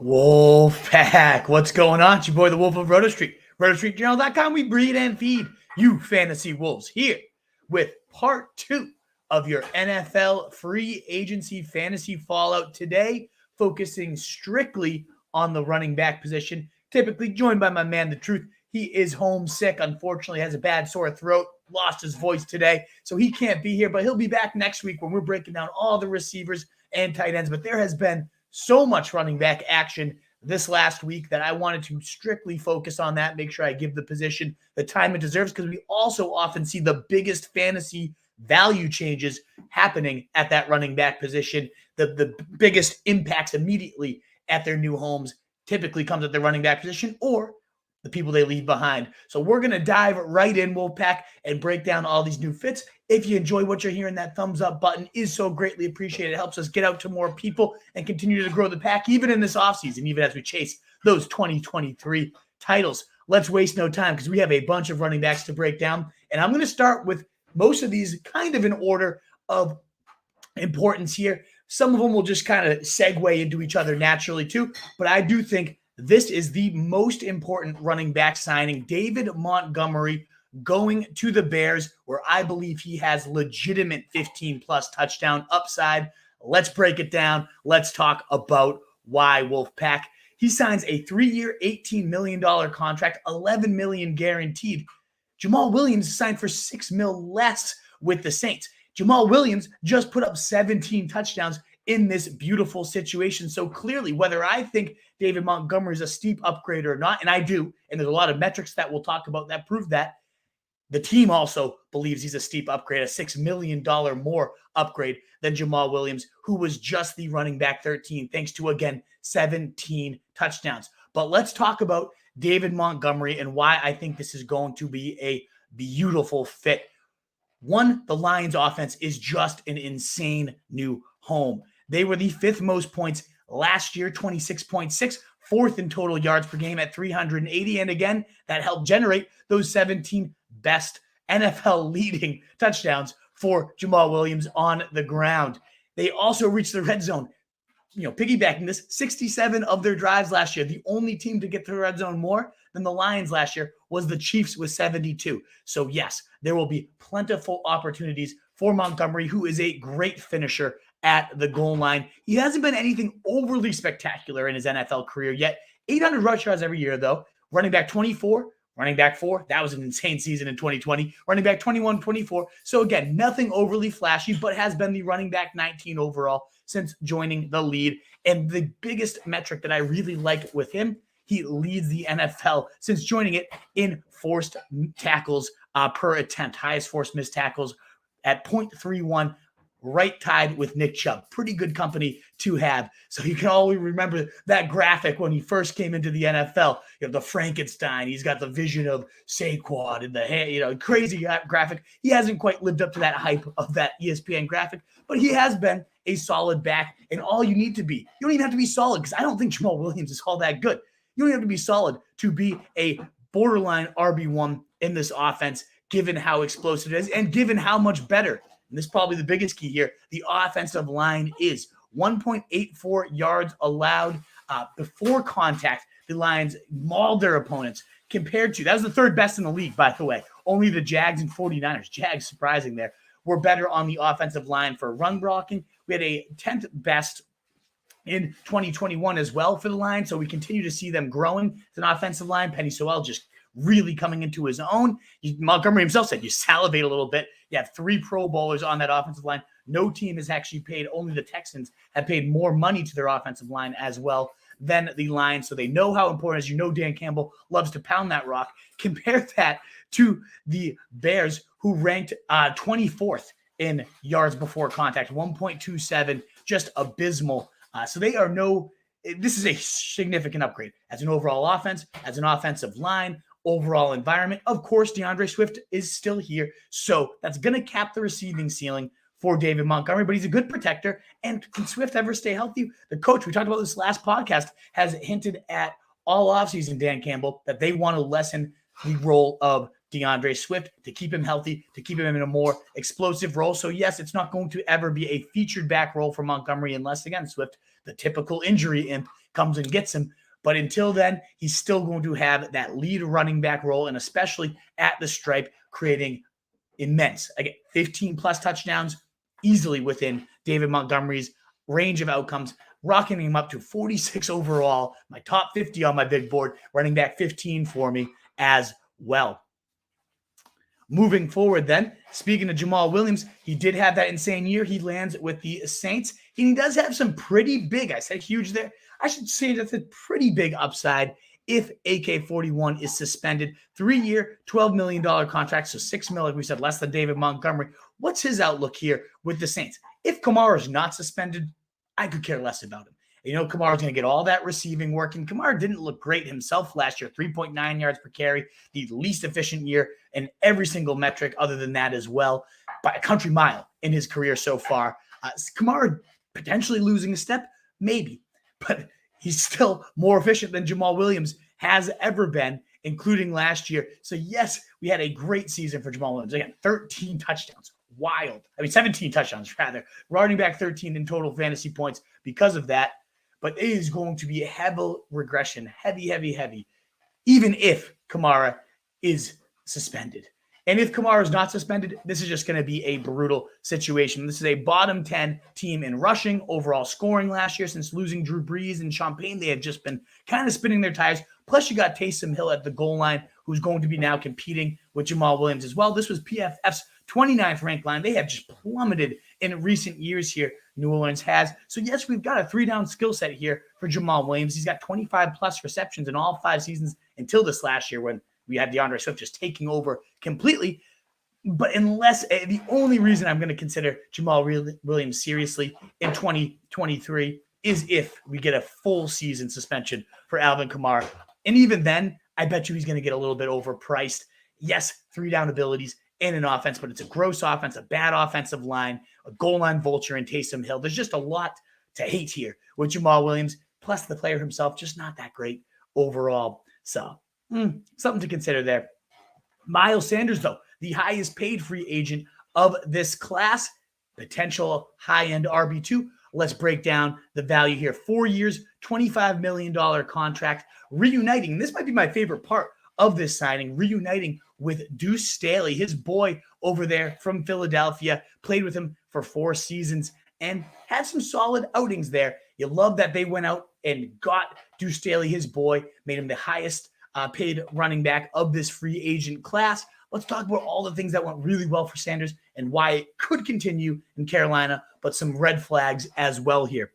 Wolfpack, what's going on? It's your boy, the Wolf of Roto Street. RotoStreetJournal.com. We breed and feed you fantasy wolves here with part 2 of your NFL free agency fantasy fallout today, focusing strictly on the running back position. Typically joined by my man, The Truth. He is homesick, unfortunately, has a bad sore throat, lost his voice today, so he can't be here, but he'll be back next week when we're breaking down all the receivers and tight ends. But there has been so much running back action this last week that I wanted to strictly focus on that, make sure I give the position the time it deserves, because we also often see the biggest fantasy value changes happening at that running back position. The biggest impacts immediately at their new homes typically comes at the running back position or the people they leave behind. So we're going to dive right in, Wolfpack, and break down all these new fits. If you enjoy what you're hearing, that thumbs up button is so greatly appreciated. It helps us get out to more people and continue to grow the pack, even in this offseason, even as we chase those 2023 titles. Let's waste no time because we have a bunch of running backs to break down. And I'm going to start with most of these kind of in order of importance here. Some of them will just kind of segue into each other naturally too. But I do think this is the most important running back signing. David Montgomery going to the Bears, where I believe he has legitimate 15-plus touchdown upside. Let's break it down. Let's talk about why, Wolfpack. He signs a 3-year, $18 million contract, $11 million guaranteed. Jamal Williams signed for $6 million less with the Saints. Jamal Williams just put up 17 touchdowns in this beautiful situation. So clearly, whether I think David Montgomery is a steep upgrade or not, and I do, and there's a lot of metrics that we'll talk about that prove that, the team also believes he's a steep upgrade, a $6 million more upgrade than Jamal Williams, who was just the running back 13, thanks to, again, 17 touchdowns. But let's talk about David Montgomery and why I think this is going to be a beautiful fit. One, the Lions offense is just an insane new home. They were the 5th most points last year, 26.6, 4th in total yards per game at 380. And again, that helped generate those 17 best NFL leading touchdowns for Jamal Williams on the ground. They also reached the red zone. Piggybacking this, 67 of their drives last year. The only team to get to the red zone more than the Lions last year was the Chiefs with 72. So yes, there will be plentiful opportunities for Montgomery, who is a great finisher at the goal line. He hasn't been anything overly spectacular in his NFL career yet. 800 rush yards every year, though. Running back 24, running back 4. That was an insane season in 2020. Running back 21, 24. So again, nothing overly flashy, but has been the running back 19 overall since joining the lead. And the biggest metric that I really like with him, he leads the NFL since joining it in forced tackles per attempt. Highest forced missed tackles at 0.31, right tied with Nick Chubb. Pretty good company to have. So you can always remember that graphic when he first came into the NFL. The Frankenstein. He's got the vision of Saquon in the head. Crazy graphic. He hasn't quite lived up to that hype of that ESPN graphic, but he has been a solid back. And all you need to be, you don't even have to be solid, because I don't think Jamal Williams is all that good. You don't have to be solid to be a borderline RB1 in this offense, given how explosive it is and given how much better, and this is probably the biggest key here, the offensive line is. 1.84 yards allowed before contact. The Lions mauled their opponents compared to, that was the 3rd best in the league, by the way. Only the Jags and 49ers, Jags surprising there, were better on the offensive line for run blocking. We had a 10th best in 2021 as well for the line, so we continue to see them growing as an offensive line. Penny Sewell just really coming into his own. Montgomery himself said you salivate a little bit. You have 3 Pro Bowlers on that offensive line. No team has actually paid, only the Texans have paid more money to their offensive line as well than the Lions. So they know how important it is. Dan Campbell loves to pound that rock. Compare that to the Bears, who ranked 24th in yards before contact, 1.27, just abysmal. So they are this is a significant upgrade as an overall offense, as an offensive line, overall environment. Of course, DeAndre Swift is still here, so that's going to cap the receiving ceiling for David Montgomery, but he's a good protector. And can Swift ever stay healthy? The coach, we talked about this last podcast, has hinted at all offseason, Dan Campbell, that they want to lessen the role of DeAndre Swift to keep him healthy, to keep him in a more explosive role. So yes, it's not going to ever be a featured back role for Montgomery unless, again, Swift the typical injury imp comes and gets him. But until then, he's still going to have that lead running back role, and especially at the stripe, creating immense, again, 15 plus touchdowns easily within David Montgomery's range of outcomes, rocking him up to 46 overall, my top 50 on my big board, running back 15 for me as well. Moving forward then, speaking of Jamal Williams, he did have that insane year. He lands with the Saints. He does have some pretty big, I said huge there, I should say that's a pretty big upside if AK-41 is suspended. 3-year, $12 million contract, so $6 million, like we said, less than David Montgomery. What's his outlook here with the Saints? If Kamara is not suspended, I could care less about him. You know, Kamara's going to get all that receiving work, and Kamara didn't look great himself last year. 3.9 yards per carry, the least efficient year in every single metric other than that as well, by a country mile in his career so far. Kamara potentially losing a step, maybe, but he's still more efficient than Jamal Williams has ever been, including last year. So yes, we had a great season for Jamal Williams. Again, 13 touchdowns. Wild. 17 touchdowns rather. Running back 13 in total fantasy points because of that. But it is going to be a heavy regression, heavy, even if Kamara is suspended. And if Kamara is not suspended, this is just going to be a brutal situation. This is a bottom 10 team in rushing, overall scoring last year. Since losing Drew Brees and Champagne, they have just been kind of spinning their tires. Plus, you got Taysom Hill at the goal line, who's going to be now competing with Jamal Williams as well. This was PFF's 29th ranked line. They have just plummeted in recent years here, New Orleans has. So, yes, we've got a 3-down skill set here for Jamal Williams. He's got 25-plus receptions in all 5 seasons until this last year when we had DeAndre Swift just taking over completely. But the only reason I'm going to consider Jamal Williams seriously in 2023 is if we get a full season suspension for Alvin Kamara. And even then, I bet you he's going to get a little bit overpriced. Yes, 3-down abilities in an offense, but it's a gross offense, a bad offensive line, a goal line vulture in Taysom Hill. There's just a lot to hate here with Jamal Williams, plus the player himself, just not that great overall. So, something to consider there. Miles Sanders, though, the highest paid free agent of this class, potential high-end RB2. Let's break down the value here. 4 years, $25 million contract, reuniting. This might be my favorite part of this signing, reuniting with Deuce Staley, his boy over there from Philadelphia, played with him for 4 seasons and had some solid outings there. You love that they went out and got Deuce Staley, his boy, made him the highest paid running back of this free agent class. Let's talk about all the things that went really well for Sanders and why it could continue in Carolina, but some red flags as well here.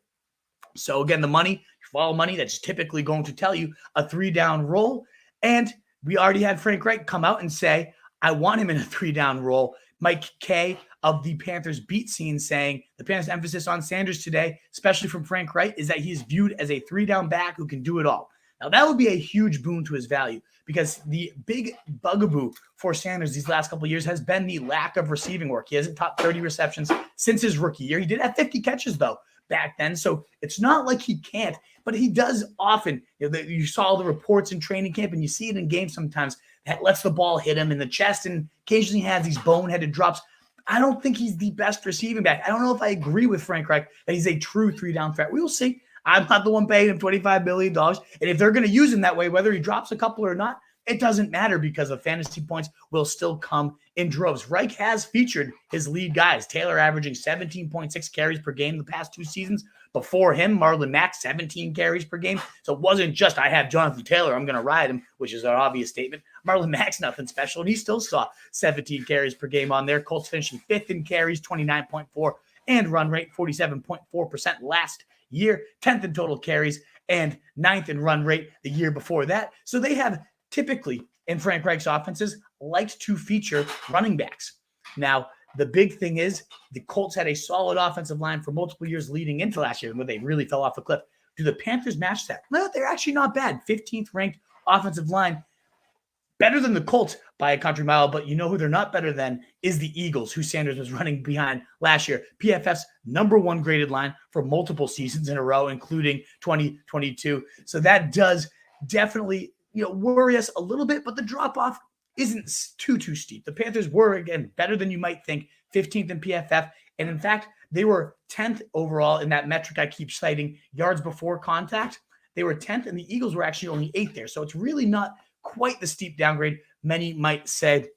So again, the money, follow money, that's typically going to tell you a 3-down role. And we already had Frank Reich come out and say, I want him in a 3-down role. Mike Kay of the Panthers beat scene saying the Panthers' emphasis on Sanders today, especially from Frank Reich, is that he's viewed as a 3-down back who can do it all. Now, that would be a huge boon to his value because the big bugaboo for Sanders these last couple of years has been the lack of receiving work. He hasn't topped 30 receptions since his rookie year. He did have 50 catches, though, back then. So it's not like he can't, but he does often. You saw the reports in training camp, and you see it in games sometimes, that lets the ball hit him in the chest and occasionally has these boneheaded drops. I don't think he's the best receiving back. I don't know if I agree with Frank Reich that he's a true 3-down threat. We will see. I'm not the one paying him $25 million. And if they're going to use him that way, whether he drops a couple or not, it doesn't matter because the fantasy points will still come in droves. Reich has featured his lead guys. Taylor averaging 17.6 carries per game the past 2 seasons. Before him, Marlon Mack, 17 carries per game. So it wasn't just, I have Jonathan Taylor, I'm going to ride him, which is an obvious statement. Marlon Mack's nothing special, and he still saw 17 carries per game on there. Colts finishing 5th in carries, 29.4, and run rate, 47.4% last year, 10th in total carries, and 9th in run rate the year before that. So they have typically, in Frank Reich's offenses, liked to feature running backs. Now, the big thing is the Colts had a solid offensive line for multiple years leading into last year, where they really fell off a cliff. Do the Panthers match that? No, they're actually not bad. 15th ranked offensive line. Better than the Colts by a country mile, but you know who they're not better than is the Eagles, who Sanders was running behind last year. PFF's #1 graded line for multiple seasons in a row, including 2022. So that does definitely worry us a little bit, but the drop-off isn't too steep. The Panthers were, again, better than you might think, 15th in PFF, and in fact, They were 10th overall in that metric I keep citing, yards before contact. They were 10th, and the Eagles were actually only 8th there. So it's really not quite the steep downgrade many might say.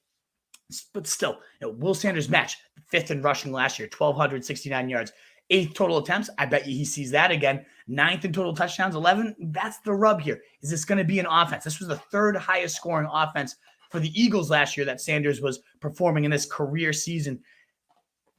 But still, Will Sanders matched 5th in rushing last year, 1,269 yards. 8th total attempts. I bet you he sees that again. 9th in total touchdowns, 11. That's the rub here. Is this going to be an offense? This was the 3rd highest scoring offense for the Eagles last year that Sanders was performing in this career season.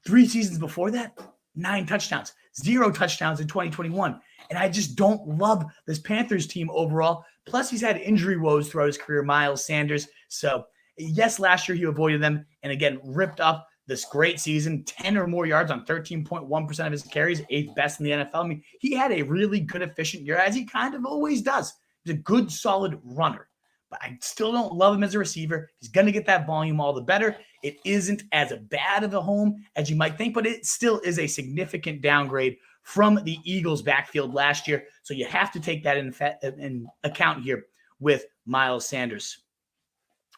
3 seasons before that, 9 touchdowns, 0 touchdowns in 2021. And I just don't love this Panthers team overall. Plus, he's had injury woes throughout his career, Miles Sanders. So, yes, last year he avoided them and, again, ripped up this great season, 10 or more yards on 13.1% of his carries, 8th best in the NFL. I mean, he had a really good, efficient year, as he kind of always does. He's a good, solid runner. But I still don't love him as a receiver. He's going to get that volume all the better. It isn't as bad of a home as you might think, but it still is a significant downgrade from the Eagles' backfield last year. So you have to take that in account here with Miles Sanders.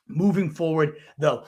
Moving forward, though,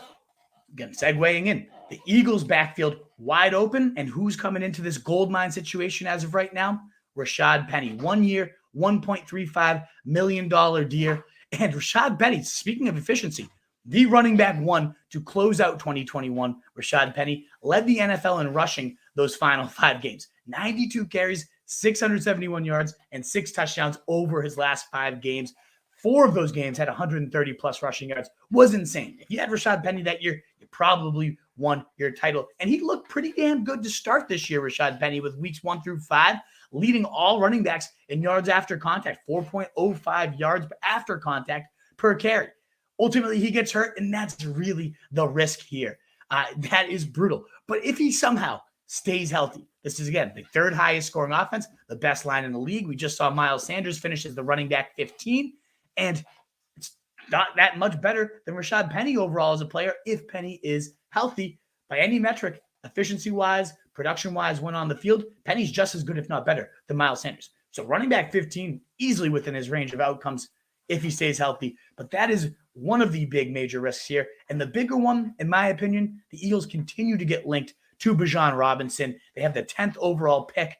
again, segueing in, the Eagles' backfield wide open, and who's coming into this gold mine situation as of right now? Rashad Penny. 1 year, $1.35 million deal. And Rashad Penny, speaking of efficiency, the running back one to close out 2021, Rashad Penny, led the NFL in rushing those final 5 games. 92 carries, 671 yards, and 6 touchdowns over his last 5 games. 4 of those games had 130-plus rushing yards. Was insane. If you had Rashad Penny that year, you probably won your title. And he looked pretty damn good to start this year, Rashad Penny, with weeks 1 through 5, leading all running backs in yards after contact, 4.05 yards after contact per carry. Ultimately, he gets hurt, and that's really the risk here. That is brutal. But if he somehow stays healthy, this is, again, the 3rd highest scoring offense, the best line in the league. We just saw Miles Sanders finish as the running back 15, and it's not that much better than Rashad Penny overall as a player if Penny is healthy by any metric, efficiency-wise, production-wise, when on the field. Penny's just as good, if not better, than Miles Sanders. So running back 15, easily within his range of outcomes if he stays healthy. But that is one of the big major risks here. And the bigger one, in my opinion, the Eagles continue to get linked to Bijan Robinson. They have the 10th overall pick.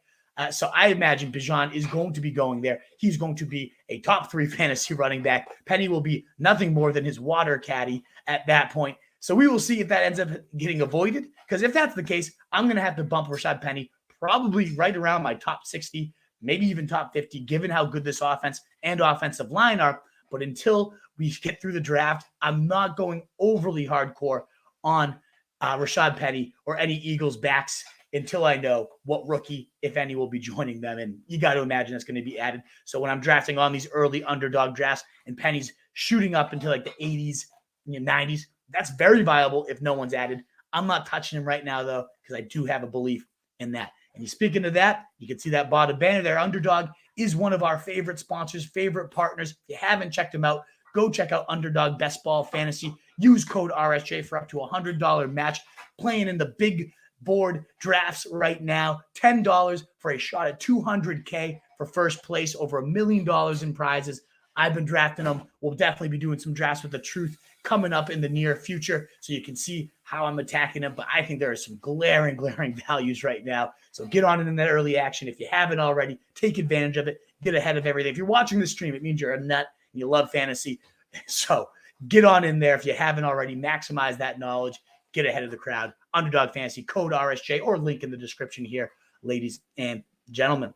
So I imagine Bijan is going to be going there. He's going to be a top 3 fantasy running back. Penny will be nothing more than his water caddy at that point. So we will see if that ends up getting avoided. Because if that's the case, I'm going to have to bump Rashad Penny probably right around my top 60, maybe even top 50, given how good this offense and offensive line are. But until we get through the draft, I'm not going overly hardcore on Rashad Penny or any Eagles backs until I know what rookie, if any, will be joining them. And you got to imagine that's going to be added. So when I'm drafting on these early underdog drafts and Penny's shooting up into like the 80s, 90s, that's very viable if no one's added. I'm not touching him right now, though, because I do have a belief in that. And speaking of that, you can see that bottom banner there. Underdog is one of our favorite sponsors, favorite partners. If you haven't checked them out, go check out Underdog Best Ball Fantasy. Use code RSJ for up to $100 match. Playing in the big board drafts right now. $10 for a shot at $200K for first place, over $1 million in prizes. I've been drafting them. We'll definitely be doing some drafts with the truth coming up in the near future, so you can see how I'm attacking them. But I think there are some glaring values right now. So get on in that early action. If you haven't already, take advantage of it. Get ahead of everything. If you're watching the stream, it means you're a nut and you love fantasy. So get on in there. If you haven't already, maximize that knowledge. Get ahead of the crowd. Underdog Fantasy, code RSJ, or link in the description here, ladies and gentlemen.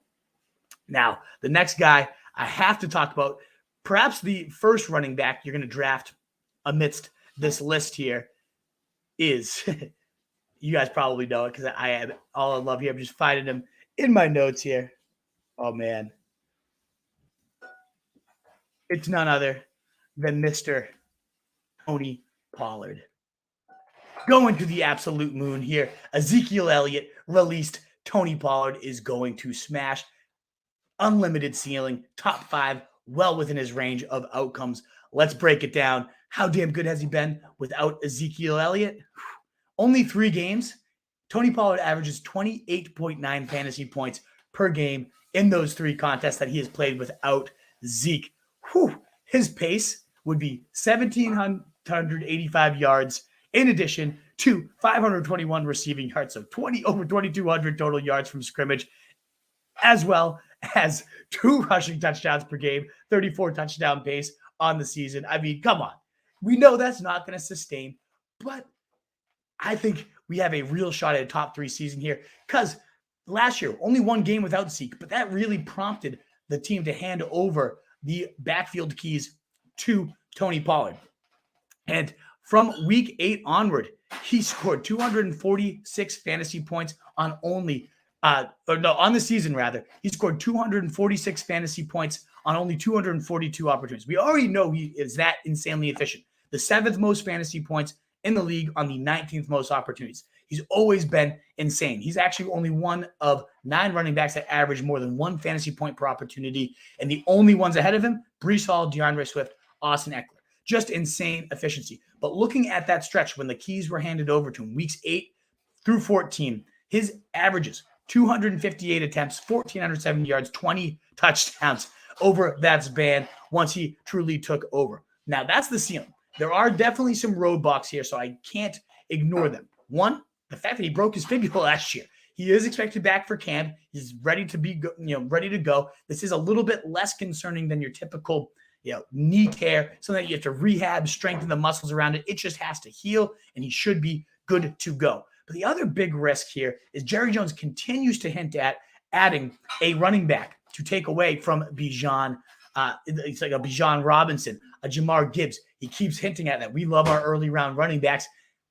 Now, the next guy I have to talk about, perhaps the first running back you're going to draft amidst this list here, is you guys probably know it because I have all I love here. I'm just finding him in my notes here. Oh, man. It's none other than Mr. Tony Pollard. Going to the absolute moon here. Ezekiel Elliott released. Tony Pollard is going to smash. Unlimited ceiling, top 5, well within his range of outcomes. Let's break it down. How damn good has he been without Ezekiel Elliott? Only 3 games. Tony Pollard averages 28.9 fantasy points per game in those 3 contests that he has played without Zeke. His pace would be 1,785 yards in addition to 521 receiving yards, so over 2,200 total yards from scrimmage, as well as 2 rushing touchdowns per game, 34 touchdown pace on the season. I mean, come on. We know that's not going to sustain, but I think we have a real shot at a top 3 season here because last year, only 1 game without Zeke, but that really prompted the team to hand over the backfield keys to Tony Pollard. And from week 8 onward, he scored 246 fantasy points on on the season rather. He scored 246 fantasy points on only 242 opportunities. We already know he is that insanely efficient. The 7th most fantasy points in the league on the 19th most opportunities. He's always been insane. He's actually only one of 9 running backs that average more than 1 fantasy point per opportunity. And the only ones ahead of him, Breece Hall, DeAndre Swift, Austin Eckler. Just insane efficiency. But looking at that stretch when the keys were handed over to him, weeks 8 through 14, his averages, 258 attempts, 1,470 yards, 20 touchdowns over that span once he truly took over. Now, that's the ceiling. There are definitely some roadblocks here, so I can't ignore them. One, the fact that he broke his fibula last year. He is expected back for camp. He's ready to be, ready to go. This is a little bit less concerning than your typical, knee tear, something that you have to rehab, strengthen the muscles around it. It just has to heal, and he should be good to go. But the other big risk here is Jerry Jones continues to hint at adding a running back to take away from Bijan. It's like a Bijan Robinson, a Jamar Gibbs. He keeps hinting at that. We love our early round running backs.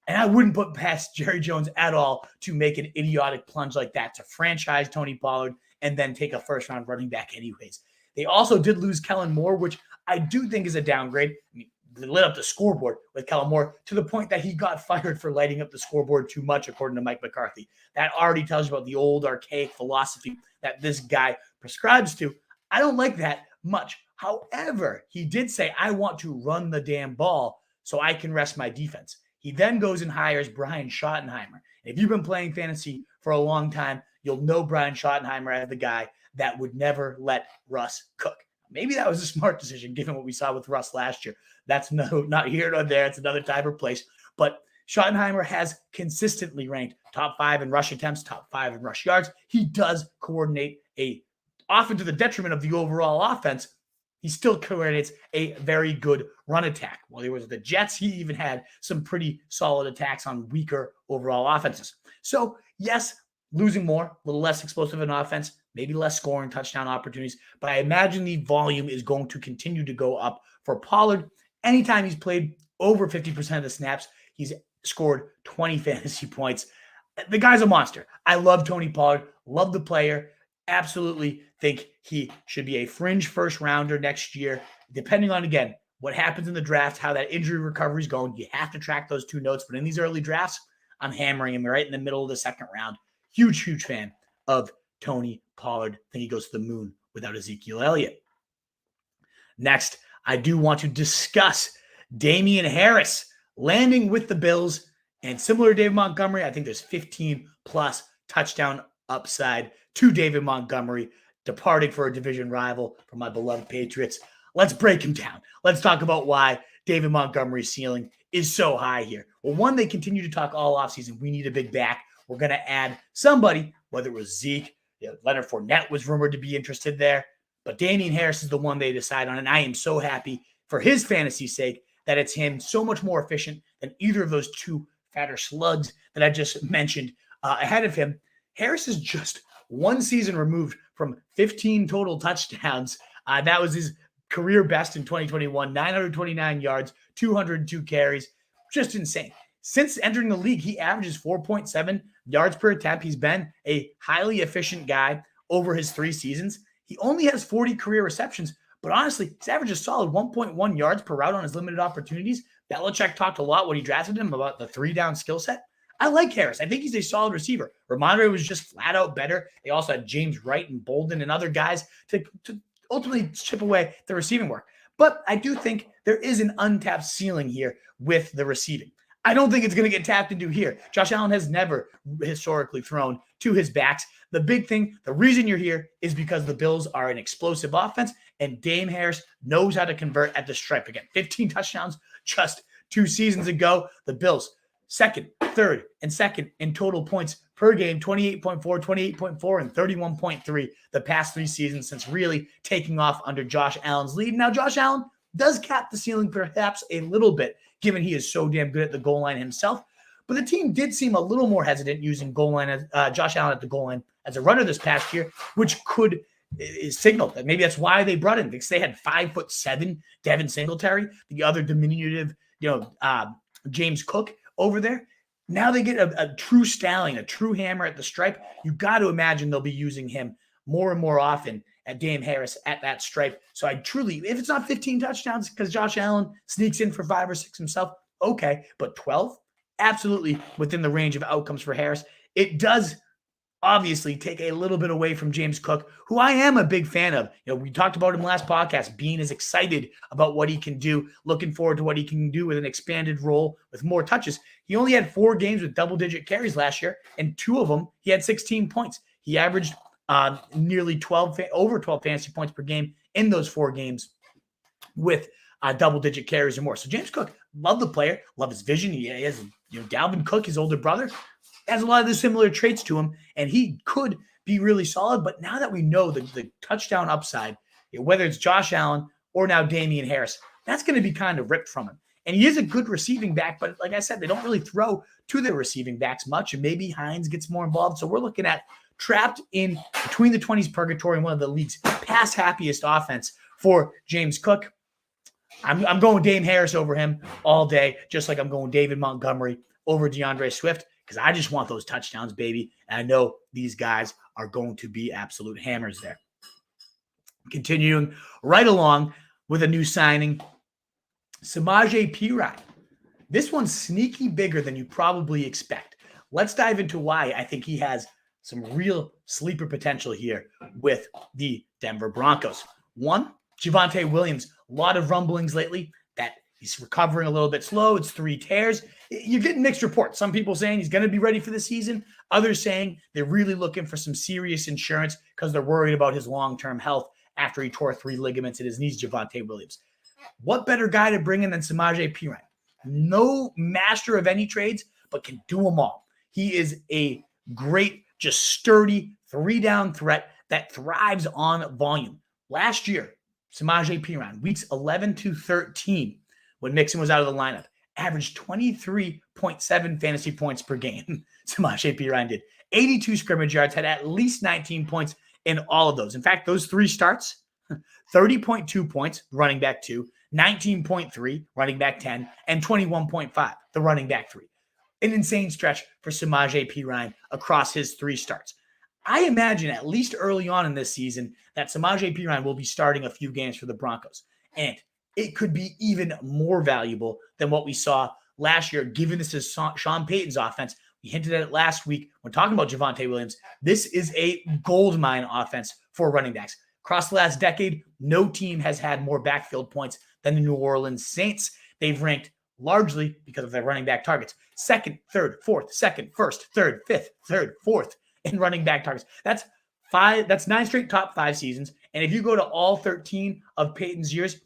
And I wouldn't put past Jerry Jones at all to make an idiotic plunge like that to franchise Tony Pollard and then take a first-round running back anyways. They also did lose Kellen Moore, which I do think is a downgrade. I mean, they lit up the scoreboard with Kellen Moore to the point that he got fired for lighting up the scoreboard too much, according to Mike McCarthy. That already tells you about the old archaic philosophy that this guy prescribes to. I don't like that much. However, he did say, I want to run the damn ball so I can rest my defense. He then goes and hires Brian Schottenheimer. If you've been playing fantasy for a long time, you'll know Brian Schottenheimer as the guy that would never let Russ cook. Maybe that was a smart decision given what we saw with Russ last year. That's not here nor there. It's another time or place. But Schottenheimer has consistently ranked top 5 in rush attempts, top 5 in rush yards. He does coordinate often to the detriment of the overall offense. He still coordinates a very good run attack. While he was with the Jets, he even had some pretty solid attacks on weaker overall offenses. So, yes, losing more, a little less explosive in offense, maybe less scoring touchdown opportunities, but I imagine the volume is going to continue to go up for Pollard. Anytime he's played over 50% of the snaps, he's scored 20 fantasy points. The guy's a monster. I love Tony Pollard, love the player. Absolutely think he should be a fringe first rounder next year, depending on, again, what happens in the draft, how that injury recovery is going. You have to track those 2 notes. But in these early drafts, I'm hammering him right in the middle of the 2nd round. Huge, huge fan of Tony Pollard. I think he goes to the moon without Ezekiel Elliott. Next, I do want to discuss Damien Harris landing with the Bills. And similar to David Montgomery, I think there's 15-plus touchdown upside to David Montgomery, departing for a division rival from my beloved Patriots. Let's break him down. Let's talk about why David Montgomery's ceiling is so high here. Well, one, they continue to talk all offseason. We need a big back. We're going to add somebody, whether it was Zeke, Leonard Fournette was rumored to be interested there. But Damien Harris is the one they decide on, and I am so happy for his fantasy sake that it's him, so much more efficient than either of those 2 fatter slugs that I just mentioned ahead of him. Harris is just 1 season removed from 15 total touchdowns. That was his career best in 2021, 929 yards, 202 carries. Just insane. Since entering the league, he averages 4.7 yards per attempt. He's been a highly efficient guy over his 3 seasons. He only has 40 career receptions, but honestly, his average is solid 1.1 yards per route on his limited opportunities. Belichick talked a lot when he drafted him about the 3-down skill set. I like Harris. I think he's a solid receiver. Ramondre was just flat out better. They also had James Wright and Bolden and other guys to ultimately chip away the receiving work. But I do think there is an untapped ceiling here with the receiving. I don't think it's going to get tapped into here. Josh Allen has never historically thrown to his backs. The big thing, the reason you're here is because the Bills are an explosive offense, and Dame Harris knows how to convert at the stripe. Again, 15 touchdowns just 2 seasons ago. The Bills second, third, and second in total points per game, 28.4, 28.4, and 31.3 the past 3 seasons since really taking off under Josh Allen's lead. Now, Josh Allen does cap the ceiling perhaps a little bit, given he is so damn good at the goal line himself. But the team did seem a little more hesitant using Josh Allen at the goal line as a runner this past year, which could signal that maybe that's why they brought in, because they had 5'7" Devin Singletary, the other diminutive, James Cook over there. Now they get a true stallion, a true hammer at the stripe. You got to imagine they'll be using him more and more often at Damien Harris at that stripe. So I truly, if it's not 15 touchdowns because Josh Allen sneaks in for 5 or 6 himself, okay, but 12, absolutely within the range of outcomes for Harris. It does obviously take a little bit away from James Cook, who I am a big fan of. We talked about him last podcast. Bean is excited about what he can do, looking forward to what he can do with an expanded role with more touches. He only had 4 games with double-digit carries last year, and 2 of them, he had 16 points. He averaged nearly over 12 fantasy points per game in those 4 games with double-digit carries or more. So James Cook, love the player, love his vision. He has, Dalvin Cook, his older brother, has a lot of the similar traits to him, and he could be really solid. But now that we know the touchdown upside, whether it's Josh Allen or now Damien Harris, that's going to be kind of ripped from him. And he is a good receiving back, but like I said, they don't really throw to their receiving backs much, and maybe Hines gets more involved. So we're looking at trapped in between the 20s purgatory and one of the league's pass-happiest offense for James Cook. I'm going Damien Harris over him all day, just like I'm going David Montgomery over DeAndre Swift, because I just want those touchdowns, baby. And I know these guys are going to be absolute hammers there. Continuing right along with a new signing, Samaje Perine. This one's sneaky bigger than you probably expect. Let's dive into why I think he has some real sleeper potential here with the Denver Broncos. 1, Javonte Williams. A lot of rumblings lately that he's recovering a little bit slow. It's 3 tears. You're getting mixed reports. Some people saying he's going to be ready for the season. Others saying they're really looking for some serious insurance because they're worried about his long-term health after he tore 3 ligaments in his knees, Javonte Williams. What better guy to bring in than Samaje Perine? No master of any trades, but can do them all. He is a great, just sturdy 3-down threat that thrives on volume. Last year, Samaje Perine, weeks 11 to 13, when Mixon was out of the lineup, averaged 23.7 fantasy points per game. Samaje Perine did 82 scrimmage yards, had at least 19 points in all of those. In fact, those 3 starts, 30.2 points, running back 2, 19.3, running back 10, and 21.5, the running back 3. An insane stretch for Samaje Perine across his 3 starts. I imagine at least early on in this season that Samaje Perine will be starting a few games for the Broncos. And it could be even more valuable than what we saw last year, given this is Sean Payton's offense. We hinted at it last week when talking about Javonte Williams. This is a goldmine offense for running backs. Across the last decade, no team has had more backfield points than the New Orleans Saints. They've ranked largely because of their running back targets. 2nd, 3rd, 4th, 2nd, 1st, 3rd, 5th, 3rd, 4th in running back targets. That's 9 straight top 5 seasons. And if you go to all 13 of Peyton's years,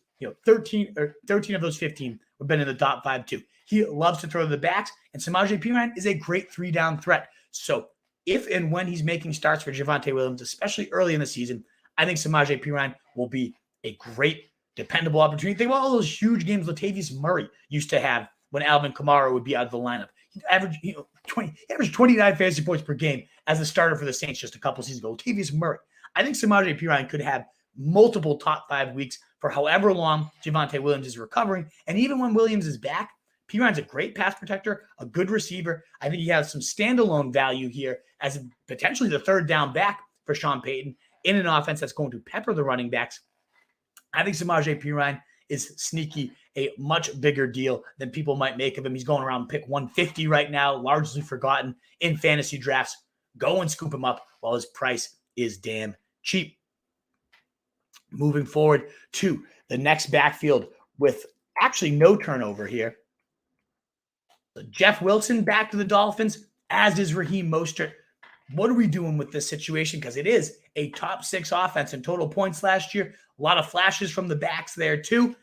13 of those 15 have been in the top 5 too. He loves to throw to the backs, and Samaje Perine is a great 3-down threat. So if and when he's making starts for Javonte Williams, especially early in the season, I think Samaje Perine will be a great, dependable opportunity. Think about all those huge games Latavius Murray used to have when Alvin Kamara would be out of the lineup. He averaged 29 fantasy points per game as a starter for the Saints just a couple seasons ago. Latavius Murray. I think Samaje Perine could have multiple top 5 weeks for however long Javonte Williams is recovering. And even when Williams is back, Perine's a great pass protector, a good receiver. I think he has some standalone value here as potentially the 3rd down back for Sean Payton in an offense that's going to pepper the running backs. I think Samaje Perine is sneaky, a much bigger deal than people might make of him. He's going around pick 150 right now, largely forgotten in fantasy drafts. Go and scoop him up while his price is damn cheap. Moving forward to the next backfield with actually no turnover here. Jeff Wilson back to the Dolphins, as is Raheem Mostert. What are we doing with this situation? Because it is a top 6 offense in total points last year. A lot of flashes from the backs there too.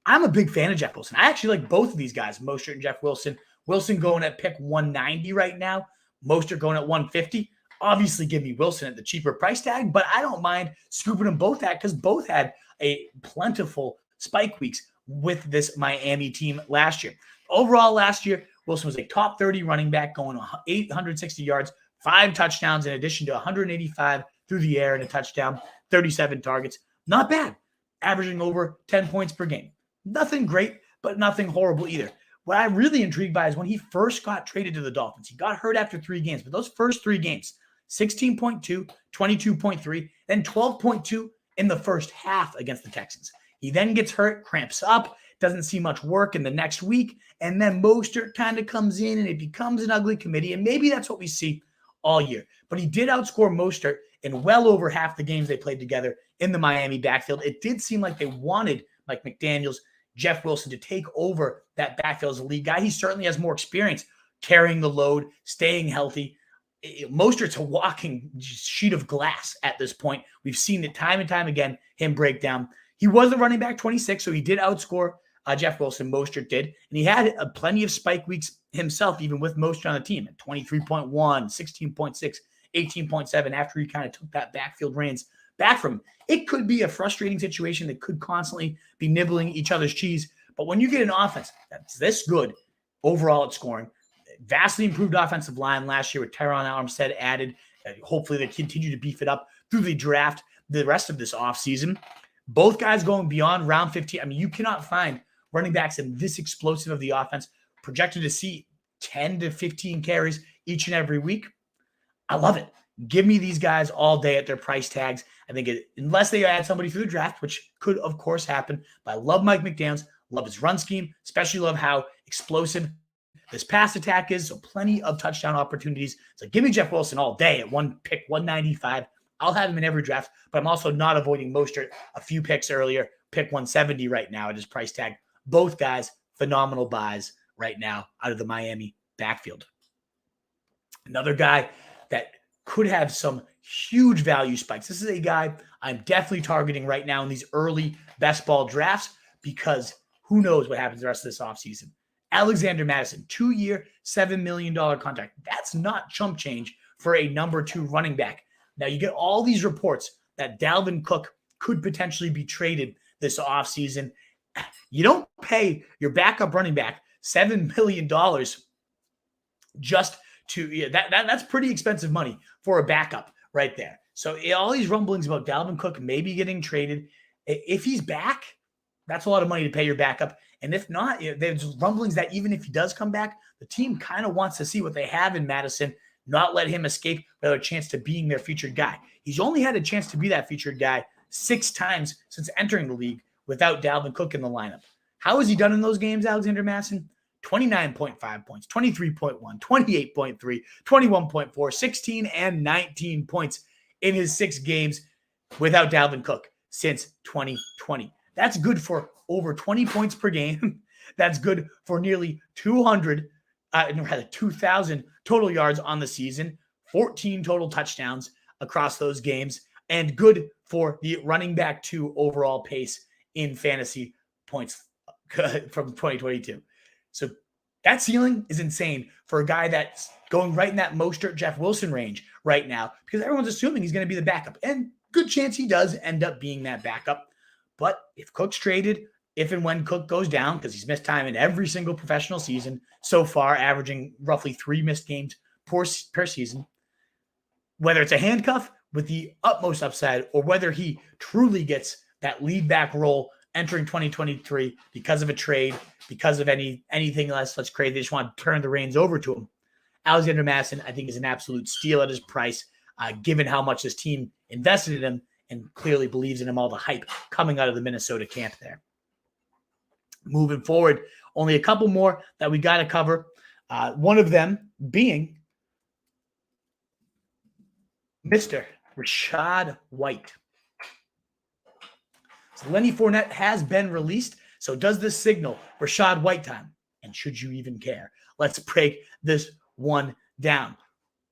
I'm a big fan of Jeff Wilson. I actually like both of these guys, Mostert and Jeff Wilson, Wilson going at pick 190 right now. Mostert going at 150. Obviously, give me Wilson at the cheaper price tag, but I don't mind scooping them both at because both had a plentiful spike weeks with this Miami team last year. Overall, last year, Wilson was a top 30 running back going 860 yards, 5 touchdowns in addition to 185 through the air and a touchdown, 37 targets. Not bad. Averaging over 10 points per game. Nothing great, but nothing horrible either. What I'm really intrigued by is when he first got traded to the Dolphins. He got hurt after 3 games, but those first 3 games, 16.2, 22.3, then 12.2 in the first half against the Texans. He then gets hurt, cramps up, doesn't see much work in the next week, and then Mostert kind of comes in and it becomes an ugly committee, and maybe that's what we see all year. But he did outscore Mostert in well over half the games they played together in the Miami backfield. It did seem like they wanted Mike McDaniels, Jeff Wilson to take over that backfield as a lead guy. He certainly has more experience carrying the load, staying healthy. Mostert's a walking sheet of glass at this point. We've seen it time and time again, him break down. He was the running back 26, so he did outscore Jeff Wilson. Mostert did. And he had plenty of spike weeks himself, even with Mostert on the team at 23.1, 16.6, 18.7 after he kind of took that backfield reins back from him. It could be a frustrating situation that could constantly be nibbling each other's cheese. But when you get an offense that's this good overall at scoring, vastly improved offensive line last year with Tyron Armstead added. Hopefully they continue to beef it up through the draft the rest of this offseason. Both guys going beyond round 15. I mean, you cannot find running backs in this explosive of the offense projected to see 10 to 15 carries each and every week. I love it. Give me these guys all day at their price tags. I think unless they add somebody through the draft, which could, of course, happen. But I love Mike McDaniels, love his run scheme, especially love how explosive this pass attack is. So plenty of touchdown opportunities. So give me Jeff Wilson all day at pick 195. I'll have him in every draft, but I'm also not avoiding Mostert a few picks earlier. Pick 170 right now at his price tag. Both guys, phenomenal buys right now out of the Miami backfield. Another guy that could have some huge value spikes. This is a guy I'm definitely targeting right now in these early best ball drafts because who knows what happens the rest of this offseason. Alexander Mattison, 2-year, $7 million contract. That's not chump change for a number 2 running back. Now, you get all these reports that Dalvin Cook could potentially be traded this offseason. You don't pay your backup running back $7 million just to that's pretty expensive money for a backup right there. So all these rumblings about Dalvin Cook maybe getting traded. If he's back, that's a lot of money to pay your backup. And if not, there's rumblings that even if he does come back, the team kind of wants to see what they have in Mattison, not let him escape without a chance to being their featured guy. He's only had a chance to be that featured guy 6 times since entering the league without Dalvin Cook in the lineup. How has he done in those games, Alexander Mattison? 29.5 points, 23.1, 28.3, 21.4, 16, and 19 points in his 6 games without Dalvin Cook since 2020. That's good for over 20 points per game. That's good for nearly 2,000 total yards on the season, 14 total touchdowns across those games, and good for the running back 2 overall pace in fantasy points from 2022. So that ceiling is insane for a guy that's going right in that Mostert Jeff Wilson range right now because everyone's assuming he's going to be the backup. And good chance he does end up being that backup. But if Cook's traded, if and when Cook goes down, because he's missed time in every single professional season so far, averaging roughly 3 missed games per season, whether it's a handcuff with the utmost upside or whether he truly gets that lead back role entering 2023 because of a trade, because of anything less crazy. They just want to turn the reins over to him. Alexander Mattison, I think, is an absolute steal at his price, given how much this team invested in him and clearly believes in him, all the hype coming out of the Minnesota camp there. Moving forward, only a couple more that we got to cover. One of them being Mr. Rachaad White. So Lenny Fournette has been released. So does this signal Rachaad White time? And should you even care? Let's break this one down.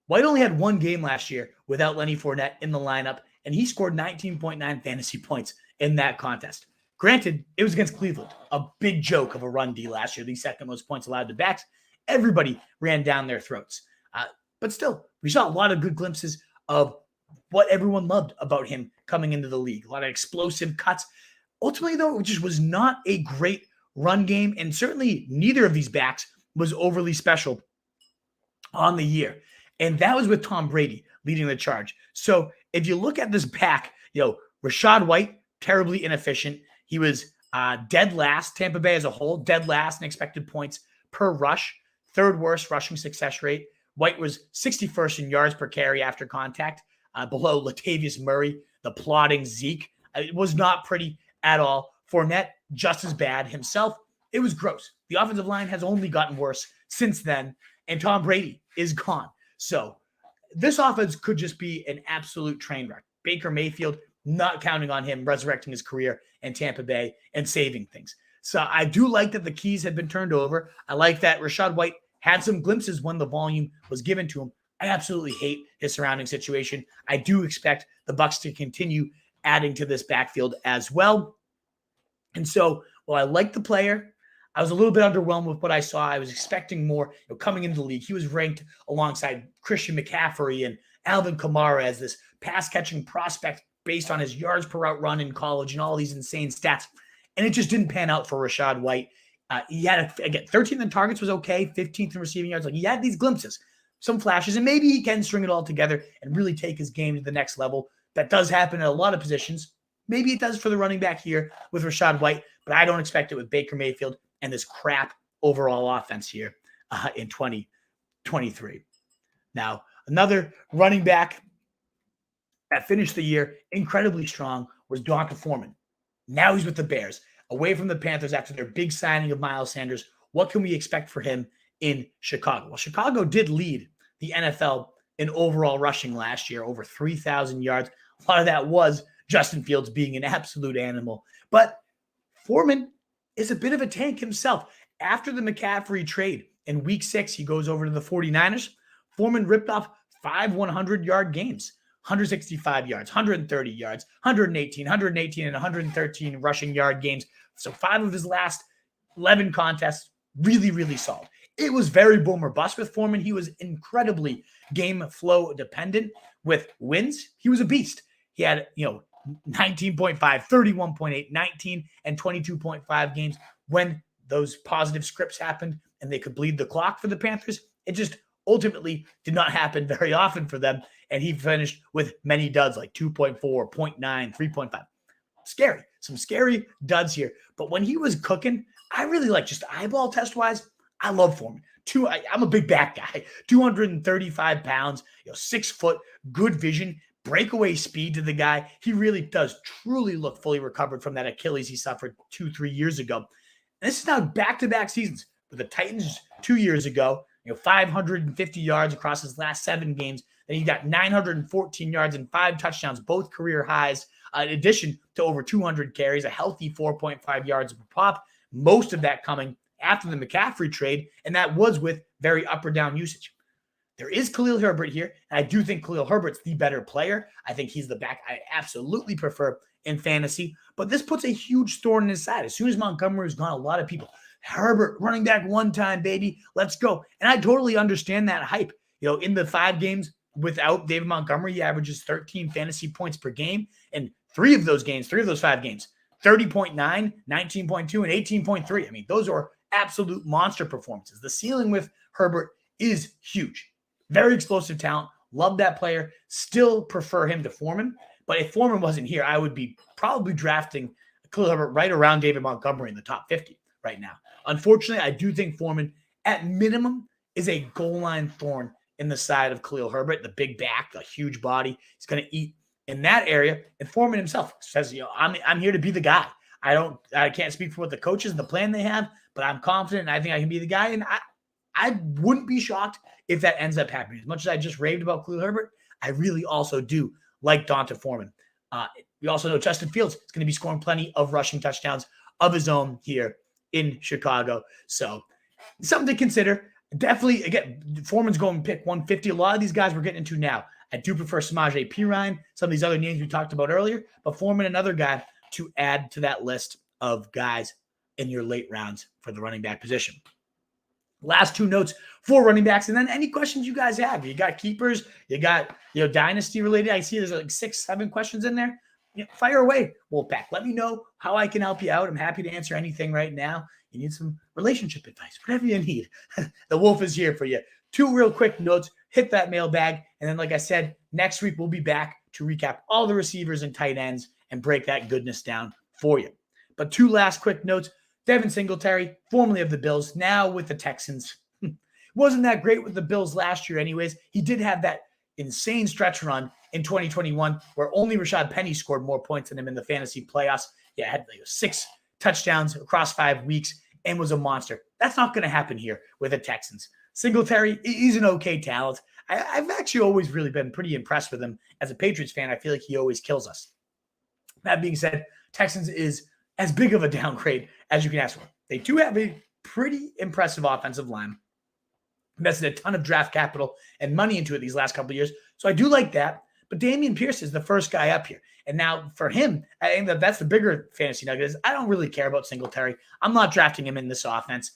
White only had 1 game last year without Lenny Fournette in the lineup, and he scored 19.9 fantasy points in that contest. Granted, it was against Cleveland, a big joke of a run D last year, the second most points allowed to backs Everybody ran down their throats. But still, we saw a lot of good glimpses of what everyone loved about him coming into the league. A lot of explosive cuts. Ultimately, though, it just was not a great run game, and certainly neither of these backs was overly special on the year. And that was with Tom Brady leading the charge. So if you look at this back, Rachaad White, terribly inefficient. He was dead last, Tampa Bay as a whole, dead last in expected points per rush, third worst rushing success rate. White was 61st in yards per carry after contact, below Latavius Murray, the plodding Zeke. It was not pretty at all. Fournette, just as bad himself. It was gross. The offensive line has only gotten worse since then, and Tom Brady is gone. So this offense could just be an absolute train wreck. Baker Mayfield, not counting on him resurrecting his career in Tampa Bay and saving things. So I do like that the keys had been turned over. I like that Rachaad White had some glimpses when the volume was given to him. I absolutely hate his surrounding situation. I do expect the Bucs to continue adding to this backfield as well. And so, while I like the player, I was a little bit underwhelmed with what I saw. I was expecting more coming into the league. He was ranked alongside Christian McCaffrey and Alvin Kamara as this pass-catching prospect based on his yards per route run in college and all these insane stats. And it just didn't pan out for Rachaad White. He had, again, 13th in targets was okay, 15th in receiving yards. Like, he had these glimpses, some flashes, and maybe he can string it all together and really take his game to the next level. That does happen at a lot of positions. Maybe it does for the running back here with Rachaad White, but I don't expect it with Baker Mayfield and this crap overall offense here in 2023. Now, another running back that finished the year incredibly strong was D'Onta Foreman. Now he's with the Bears, away from the Panthers after their big signing of Miles Sanders. What can we expect for him in Chicago? Well, Chicago did lead the NFL in overall rushing last year, over 3,000 yards. A lot of that was Justin Fields being an absolute animal. But Foreman is a bit of a tank himself. After the McCaffrey trade in week 6, he goes over to the 49ers. Foreman ripped off 5 100-yard games, 165 yards, 130 yards, 118, and 113 rushing yard games. So 5 of his last 11 contests, really, really solid. It was very boom or bust with Foreman. He was incredibly game flow dependent. With wins, he was a beast. He had, 19.5, 31.8, 19, and 22.5 games. When those positive scripts happened and they could bleed the clock for the Panthers, it just ultimately did not happen very often for them. And he finished with many duds like 2.4, 0.9, 3.5. Scary. Some scary duds here. But when he was cooking, I really like, just eyeball test-wise, I love Foreman. I'm a big back guy. 235 pounds, 6 foot, good vision, breakaway speed to the guy. He really does truly look fully recovered from that Achilles he suffered 2-3 years ago. And this is now back-to-back seasons with the Titans 2 years ago, 550 yards across his last 7 games. Then he got 914 yards and 5 touchdowns, both career highs, in addition to over 200 carries, a healthy 4.5 yards per pop, most of that coming after the McCaffrey trade, and that was with very up or down usage. There is Khalil Herbert here, and I do think Khalil Herbert's the better player. I think he's the back I absolutely prefer in fantasy, but this puts a huge thorn in his side. As soon as Montgomery is gone, a lot of people, Herbert, running back one time, baby, let's go. And I totally understand that hype. In the 5 games without David Montgomery, he averages 13 fantasy points per game, and 3 of those 5 games, 30.9, 19.2, and 18.3. I mean, those are absolute monster performances. The ceiling with Herbert is huge. Very explosive talent. Love that player. Still prefer him to Foreman. But if Foreman wasn't here, I would be probably drafting Khalil Herbert right around David Montgomery in the top 50 right now. Unfortunately, I do think Foreman, at minimum, is a goal line thorn in the side of Khalil Herbert. The big back, the huge body. He's going to eat in that area. And Foreman himself says, I'm here to be the guy. I can't speak for what the coaches and the plan they have, but I'm confident and I think I can be the guy. And I wouldn't be shocked if that ends up happening. As much as I just raved about Khalil Herbert, I really also do like D'Onta Foreman. We also know Justin Fields is going to be scoring plenty of rushing touchdowns of his own here in Chicago. So something to consider. Definitely, again, Foreman's going pick 150. A lot of these guys we're getting into now. I do prefer Samaje Perine, some of these other names we talked about earlier, but Foreman, another guy to add to that list of guys in your late rounds for the running back position. Last two notes for running backs, and then any questions you guys have. You got keepers, you got dynasty related. I see there's like 6-7 questions in there. Fire away, Wolfpack. Let me know how I can help you out. I'm happy to answer anything right now. You need some relationship advice, whatever you need. The Wolf is here for you. 2 real quick notes. Hit that mailbag, and then like I said, next week we'll be back to recap all the receivers and tight ends and break that goodness down for you. But 2 last quick notes. Devin Singletary, formerly of the Bills, now with the Texans. Wasn't that great with the Bills last year anyways. He did have that insane stretch run in 2021 where only Rashad Penny scored more points than him in the fantasy playoffs. Yeah, had like 6 touchdowns across 5 weeks and was a monster. That's not going to happen here with the Texans. Singletary, he's an okay talent. I've actually always really been pretty impressed with him. As a Patriots fan, I feel like he always kills us. That being said, Texans is as big of a downgrade as you can ask for. They do have a pretty impressive offensive line. Invested a ton of draft capital and money into it these last couple of years. So I do like that. But Dameon Pierce is the first guy up here. And now for him, I think that's the bigger fantasy nugget is I don't really care about Singletary. I'm not drafting him in this offense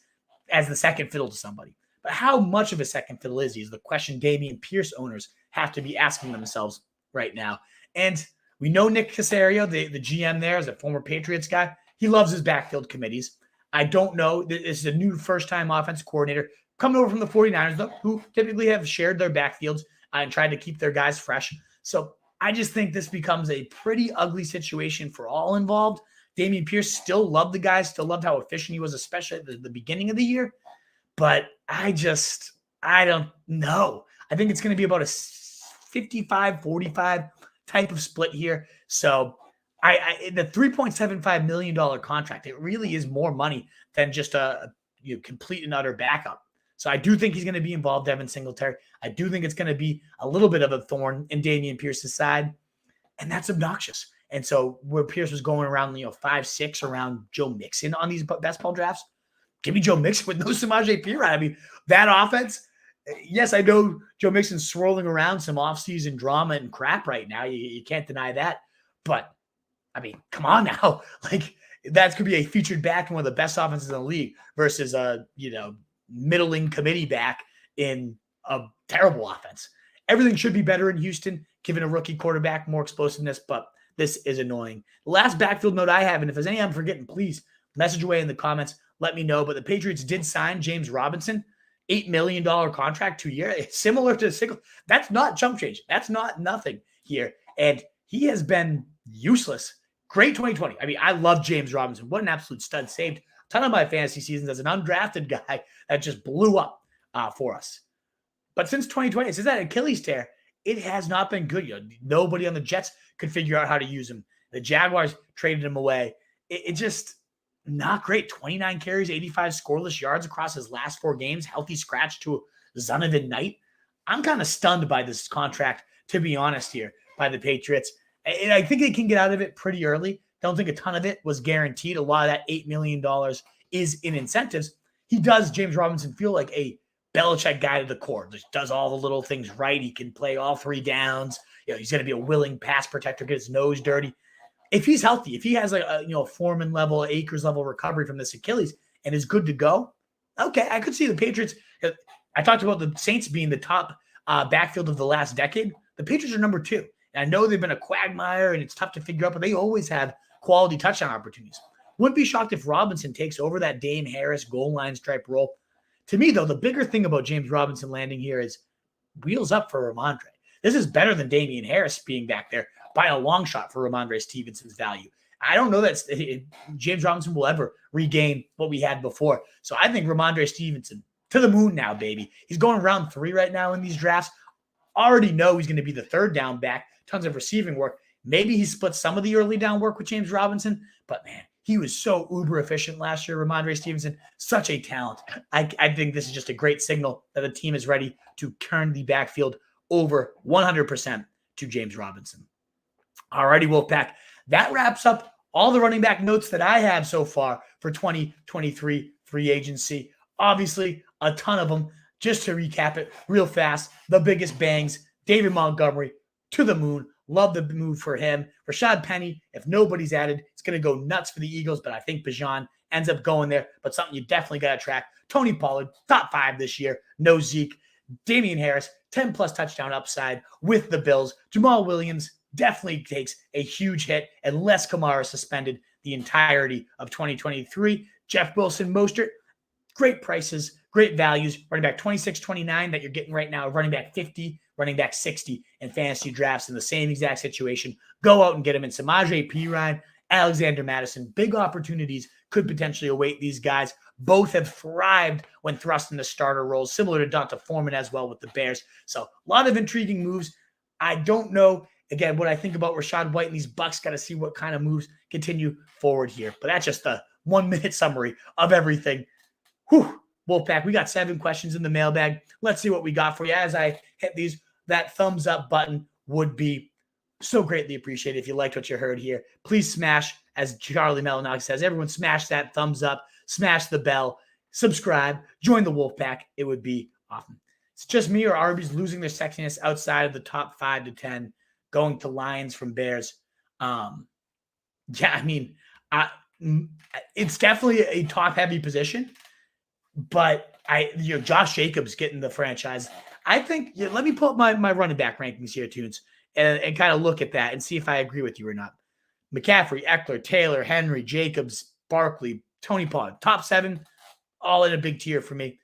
as the second fiddle to somebody. But how much of a second fiddle is he is the question Dameon Pierce owners have to be asking themselves right now. And we know Nick Caserio, the GM there, is a former Patriots guy. He loves his backfield committees. I don't know. This is a new first-time offense coordinator coming over from the 49ers, though, who typically have shared their backfields and tried to keep their guys fresh. So I just think this becomes a pretty ugly situation for all involved. Dameon Pierce still loved the guys, still loved how efficient he was, especially at the beginning of the year. But I don't know. I think it's going to be about a 55-45 type of split here. So the $3.75 million contract, it really is more money than just a complete and utter backup. So I do think he's going to be involved, Devin Singletary. I do think it's going to be a little bit of a thorn in Dameon Pierce's side, and that's obnoxious. And so where Pierce was going around, 5-6 around Joe Mixon on these best ball drafts, give me Joe Mixon with no Samaje Perine. I mean, that offense, yes, I know Joe Mixon's swirling around some offseason drama and crap right now. You can't deny that. But, I mean, come on now. Like, that could be a featured back in one of the best offenses in the league versus a, middling committee back in a terrible offense. Everything should be better in Houston, given a rookie quarterback, more explosiveness, but this is annoying. The last backfield note I have, and if there's any I'm forgetting, please message away in the comments. Let me know. But the Patriots did sign James Robinson, $8 million contract, 2 years. It's similar to Single. That's not chump change. That's not nothing here. And he has been useless. Great 2020. I mean, I love James Robinson. What an absolute stud. Saved a ton of my fantasy seasons as an undrafted guy that just blew up for us. But since 2020, since that Achilles tear, it has not been good. Nobody on the Jets could figure out how to use him. The Jaguars traded him away. It just not great. 29 carries, 85 scoreless yards across his last 4 games. Healthy scratch to Zonovan Knight. I'm kind of stunned by this contract, to be honest here, by the Patriots. And I think they can get out of it pretty early. Don't think a ton of it was guaranteed. A lot of that $8 million is in incentives. He does, James Robinson, feel like a Belichick guy to the core. Just does all the little things right. He can play all 3 downs. He's going to be a willing pass protector, get his nose dirty. If he's healthy, if he has a Foreman level, Akers level recovery from this Achilles and is good to go, okay, I could see the Patriots. I talked about the Saints being the top backfield of the last decade. The Patriots are number 2. And I know they've been a quagmire and it's tough to figure out, but they always have quality touchdown opportunities. Wouldn't be shocked if Robinson takes over that Dame Harris goal line stripe role. To me, though, the bigger thing about James Robinson landing here is wheels up for Ramondre. This is better than Damien Harris being back there by a long shot for Ramondre Stevenson's value. I don't know that James Robinson will ever regain what we had before. So I think Ramondre Stevenson to the moon now, baby. He's going round 3 right now in these drafts. Already know he's going to be the 3rd down back. Tons of receiving work. Maybe he split some of the early down work with James Robinson, but man, he was so uber efficient last year. Ramondre Stevenson, such a talent. I think this is just a great signal that the team is ready to turn the backfield over 100% to James Robinson. Alrighty, Wolfpack. That wraps up all the running back notes that I have so far for 2023 free agency. Obviously, a ton of them. Just to recap it real fast, the biggest bangs, David Montgomery to the moon. Love the move for him. Rashad Penny, if nobody's added, it's going to go nuts for the Eagles, but I think Bijan ends up going there. But something you definitely got to track. Tony Pollard, top 5 this year. No Zeke. Damien Harris, 10-plus touchdown upside with the Bills. Jamal Williams definitely takes a huge hit unless Kamara suspended the entirety of 2023. Jeff Wilson, Mostert, great prices, great values. Running back 26-29 that you're getting right now. Running back 50, running back 60 in fantasy drafts in the same exact situation. Go out and get them in Samaje Perine, Alexander Mattison. Big opportunities could potentially await these guys. Both have thrived when thrust into starter roles, similar to Foreman as well with the Bears. So a lot of intriguing moves. I don't know, again, what I think about Rachaad White and these Bucks. Got to see what kind of moves continue forward here. But that's just a 1-minute summary of everything. Whew. Wolfpack, we got 7 questions in the mailbag. Let's see what we got for you. As I hit these, that thumbs up button would be so greatly appreciated. If you liked what you heard here, please smash, as Charlie Melanog says, everyone smash that thumbs up, smash the bell, subscribe, join the Wolfpack. It would be awesome. It's just me or Arby's losing their sexiness outside of the top 5 to 10, going to Lions from Bears. It's definitely a top-heavy position, but Josh Jacobs getting the franchise. I think, let me pull up my running back rankings here, Tunes, and kind of look at that and see if I agree with you or not. McCaffrey, Eckler, Taylor, Henry, Jacobs, Barkley, Tony Pollard, top 7, all in a big tier for me.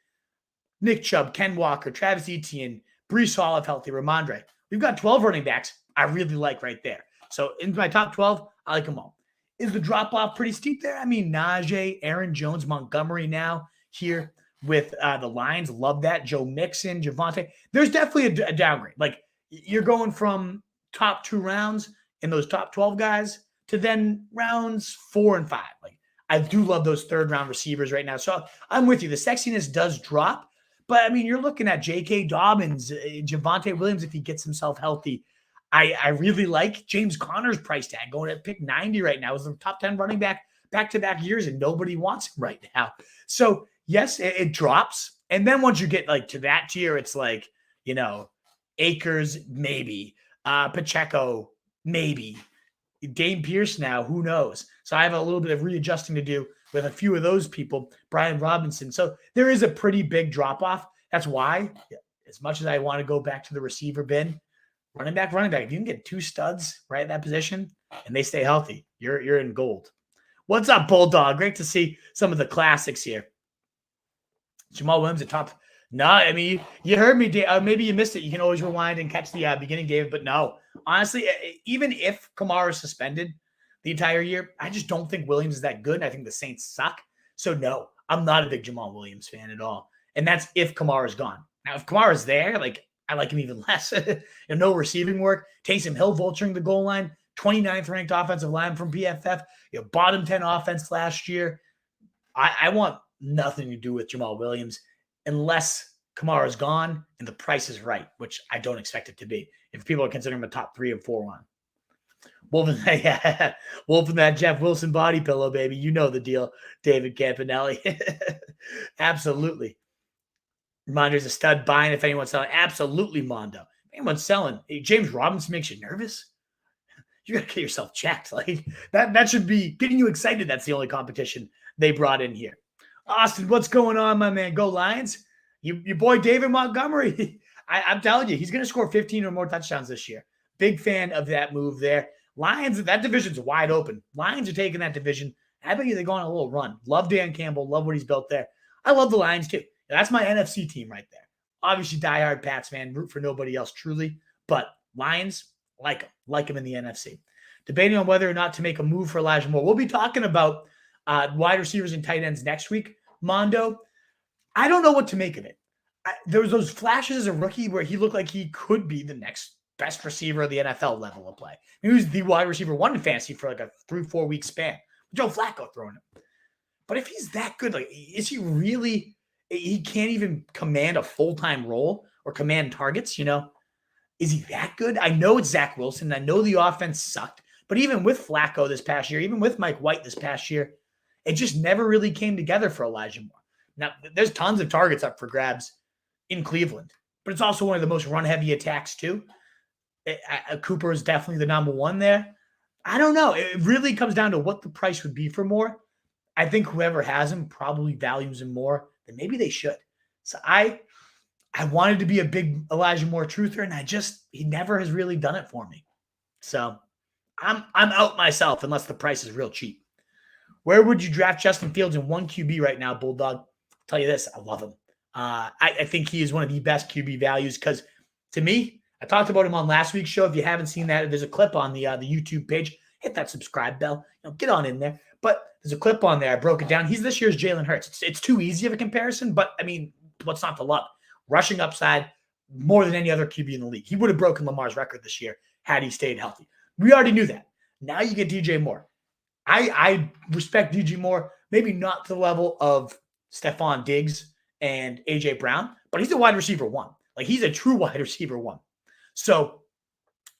Nick Chubb, Ken Walker, Travis Etienne, Breece Hall if healthy, Ramondre. We've got 12 running backs I really like right there. So in my top 12, I like them all. Is the drop-off pretty steep there? I mean, Najee, Aaron Jones, Montgomery now here with the Lions. Love that. Joe Mixon, Javonte. There's definitely a downgrade. Like, you're going from top 2 rounds in those top 12 guys to then rounds 4 and 5. Like, I do love those third-round receivers right now. So I'm with you. The sexiness does drop. But, I mean, you're looking at J.K. Dobbins, Javonte Williams if he gets himself healthy. I really like James Conner's price tag going at pick 90 right now. He's the top 10 running back back-to-back years, and nobody wants him right now. So, yes, it drops. And then once you get, like, to that tier, it's like, Akers, maybe. Pacheco, maybe. Dameon Pierce now, who knows? So I have a little bit of readjusting to do with a few of those people, Brian Robinson. So there is a pretty big drop-off. That's why, as much as I want to go back to the receiver bin, running back. If you can get 2 studs right at that position and they stay healthy, you're in gold. What's up, Bulldog? Great to see some of the classics here. Jamal Williams at top. No, I mean, you heard me. Maybe you missed it. You can always rewind and catch the beginning, David. But no, honestly, even if Kamara is suspended the entire year, I just don't think Williams is that good. I think the Saints suck. So, no, I'm not a big Jamal Williams fan at all. And that's if Kamara's gone. Now, if Kamara's there, like, I like him even less. No receiving work. Taysom Hill vulturing the goal line. 29th ranked offensive line from PFF. Bottom 10 offense last year. I want nothing to do with Jamal Williams unless Kamara's gone and the price is right, which I don't expect it to be. If people are considering him a top 3 and 4 one. Wolf in that Jeff Wilson body pillow, baby. You know the deal, David Campanelli. Absolutely. Mondo's a stud buying if anyone's selling. Absolutely, Mondo. If anyone's selling, James Robinson makes you nervous. You got to get yourself checked. Like that should be getting you excited. That's the only competition they brought in here. Austin, what's going on, my man? Go Lions. Your boy David Montgomery. I'm telling you, he's going to score 15 or more touchdowns this year. Big fan of that move there. Lions, that division's wide open. Lions are taking that division. I bet you they're going on a little run. Love Dan Campbell. Love what he's built there. I love the Lions too. That's my NFC team right there. Obviously, diehard Pats fan. Root for nobody else, truly. But Lions, like them in the NFC. Debating on whether or not to make a move for Elijah Moore. We'll be talking about wide receivers and tight ends next week. Mondo, I don't know what to make of it. There was those flashes as a rookie where he looked like he could be the next best receiver of the NFL level of play. He was the wide receiver 1 in fantasy for like a 3-4 week span. Joe Flacco throwing him. But if he's that good, like, is he really? He can't even command a full-time role or command targets, Is he that good? I know it's Zach Wilson. I know the offense sucked. But even with Flacco this past year, even with Mike White this past year, it just never really came together for Elijah Moore. Now, there's tons of targets up for grabs in Cleveland, but it's also one of the most run-heavy attacks too. Cooper is definitely the number 1 there. I don't know. It really comes down to what the price would be for Moore. I think whoever has him probably values him more than maybe they should. So I wanted to be a big Elijah Moore truther, and he never has really done it for me. So I'm out myself unless the price is real cheap. Where would you draft Justin Fields in 1 QB right now, Bulldog? I'll tell you this, I love him. I think he is one of the best QB values because to me, I talked about him on last week's show. If you haven't seen that, there's a clip on the YouTube page. Hit that subscribe bell. Get on in there. But there's a clip on there. I broke it down. He's this year's Jalen Hurts. It's too easy of a comparison, but I mean, what's not to love? Rushing upside more than any other QB in the league. He would have broken Lamar's record this year had he stayed healthy. We already knew that. Now you get DJ Moore. I respect DJ Moore, maybe not to the level of Stephon Diggs and A.J. Brown, but he's a wide receiver one. Like, he's a true wide receiver one. So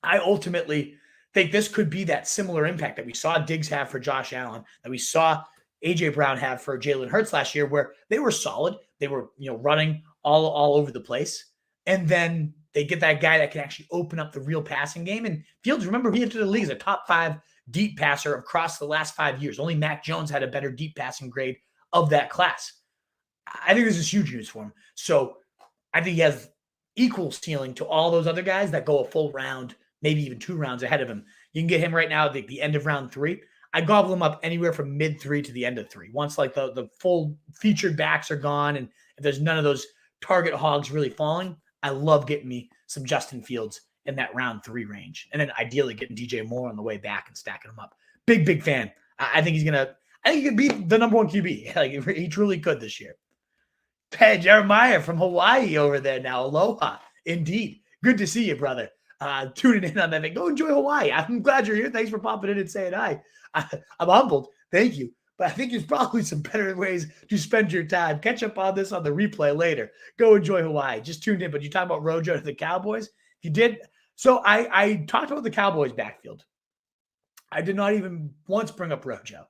I ultimately think this could be that similar impact that we saw Diggs have for Josh Allen, that we saw A.J. Brown have for Jalen Hurts last year, where they were solid. They were, running all over the place. And then they get that guy that can actually open up the real passing game. And Fields, remember, he entered the league as a top 5 deep passer across the last 5 years. Only Mac Jones had a better deep passing grade of that class. I think this is huge news for him. So I think he has equal ceiling to all those other guys that go a full round, maybe even 2 rounds ahead of him. You can get him right now at the end of round 3. I gobble him up anywhere from mid-3 to the end of 3. Once like the full featured backs are gone and if there's none of those target hogs really falling, I love getting me some Justin Fields in that round 3 range. And then ideally getting DJ Moore on the way back and stacking him up. Big fan. I think he could be the number 1 QB. Like, he truly could this year. Hey, Jeremiah from Hawaii over there now. Aloha. Indeed. Good to see you, brother. Tuning in on that. Go enjoy Hawaii. I'm glad you're here. Thanks for popping in and saying hi. I'm humbled. Thank you. But I think there's probably some better ways to spend your time. Catch up on this on the replay later. Go enjoy Hawaii. Just tuned in. But you talking about Rojo to the Cowboys? You did. So I talked about the Cowboys backfield. I did not even once bring up Rojo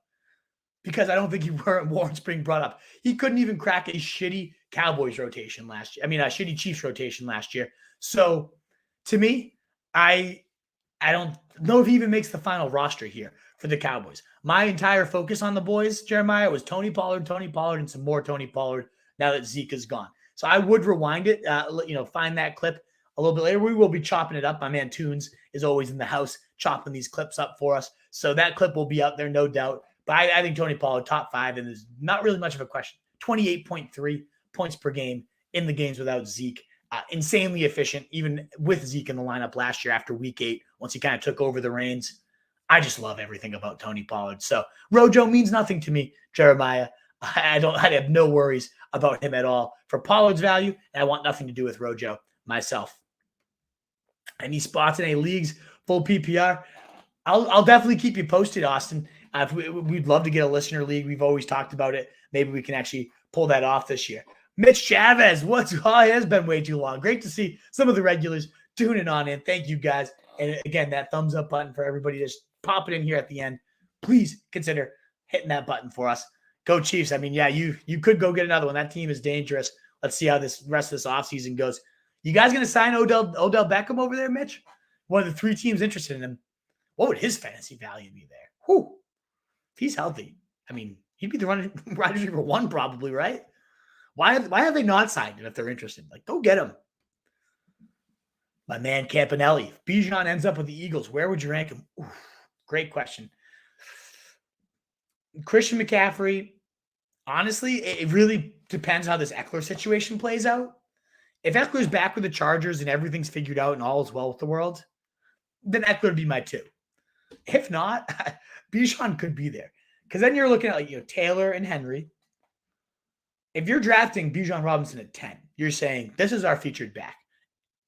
because I don't think he warrants being brought up. He couldn't even crack a shitty Cowboys rotation last year. I mean, a shitty Chiefs rotation last year. So to me, I don't know if he even makes the final roster here for the Cowboys. My entire focus on the boys, Jeremiah, was Tony Pollard, and some more Tony Pollard now that Zeke is gone. So I would rewind it, find that clip a little bit later. We will be chopping it up. My man Toons is always in the house chopping these clips up for us. So that clip will be out there, no doubt. But I think Tony Pollard, top 5, and there's not really much of a question. 28.3 points per game in the games without Zeke. Insanely efficient, even with Zeke in the lineup last year after week 8, once he kind of took over the reins. I just love everything about Tony Pollard. So Rojo means nothing to me, Jeremiah. I have no worries about him at all for Pollard's value, and I want nothing to do with Rojo myself. Any spots in any leagues, full PPR? I'll definitely keep you posted, Austin. We'd love to get a listener league. We've always talked about it. Maybe we can actually pull that off this year. Mitch Chavez, it has been way too long. Great to see some of the regulars tuning on in. Thank you, guys. And again, that thumbs up button for everybody just popping in here at the end. Please consider hitting that button for us. Go Chiefs. I mean, yeah, you could go get another one. That team is dangerous. Let's see how this rest of this offseason goes. You guys going to sign Odell Beckham over there, Mitch? One of the 3 teams interested in him. What would his fantasy value be there? Whew. If he's healthy, I mean, he'd be the wide receiver 1 probably, right? Why have they not signed him if they're interested? Like, go get him. My man Campanelli. If Bijan ends up with the Eagles, where would you rank him? Oof, great question. Christian McCaffrey, honestly, it really depends how this Eckler situation plays out. If Eckler's back with the Chargers and everything's figured out and all is well with the world, then Eckler would be my 2. If not, Bijan could be there. Because then you're looking at Taylor and Henry. If you're drafting Bijan Robinson at 10, you're saying, this is our featured back.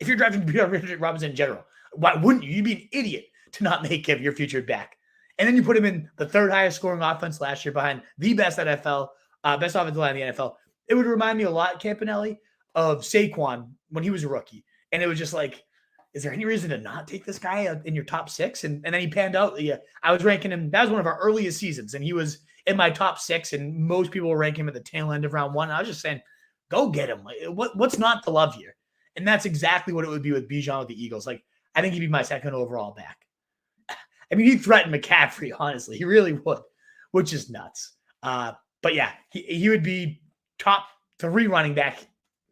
If you're drafting Bijan Robinson in general, why wouldn't you? You'd be an idiot to not make him your featured back. And then you put him in the 3rd highest scoring offense last year behind the best offensive line in the NFL. It would remind me a lot, Campanelli, of Saquon when he was a rookie. And it was just like, is there any reason to not take this guy in your top 6? And then he panned out. Yeah, I was ranking him. That was one of our earliest seasons. And he was in my top 6. And most people were ranking him at the tail end of round 1. I was just saying, go get him. Like, what's not to love here? And that's exactly what it would be with Bijan with the Eagles. Like, I think he'd be my 2nd overall back. I mean, he threatened McCaffrey, honestly. He really would, which is nuts. But yeah, he would be top 3 running back,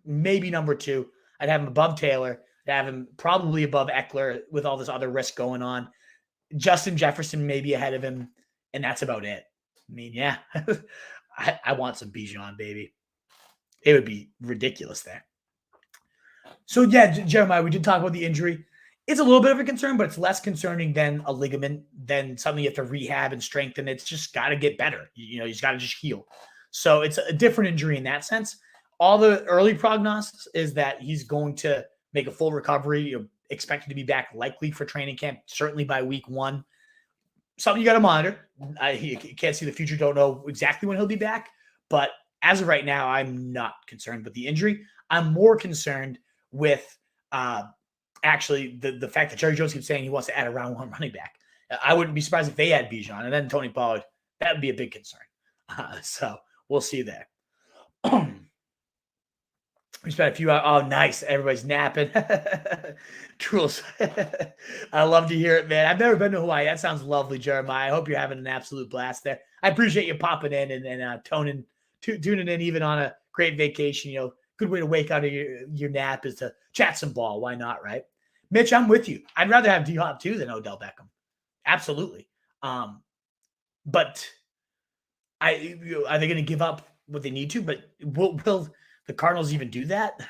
maybe number 2. I'd have him above Taylor. I'd have him probably above Eckler with all this other risk going on. Justin Jefferson maybe ahead of him, and that's about it. I mean, yeah, I want some Bijan, baby. It would be ridiculous there. So, yeah, Jeremiah, we did talk about the injury. It's a little bit of a concern, but it's less concerning than a ligament, than something you have to rehab and strengthen. It's just got to get better. You just got to just heal. So it's a different injury in that sense. All the early prognosis is that he's going to make a full recovery. You're expected to be back likely for training camp, certainly by week 1. Something you got to monitor. You can't see the future, don't know exactly when he'll be back. But as of right now, I'm not concerned with the injury. I'm more concerned with actually the fact that Jerry Jones keeps saying he wants to add a round 1 running back. I wouldn't be surprised if they had Bijan and then Tony Pollard. That would be a big concern. So we'll see there. We spent a few hours. Oh, nice. Everybody's napping. Truls. I love to hear it, man. I've never been to Hawaii. That sounds lovely, Jeremiah. I hope you're having an absolute blast there. I appreciate you popping in and tuning in even on a great vacation. Good way to wake out of your nap is to chat some ball. Why not, right? Mitch, I'm with you. I'd rather have D-Hop too than Odell Beckham. Absolutely. But are they going to give up what they need to? But will the Cardinals even do that? I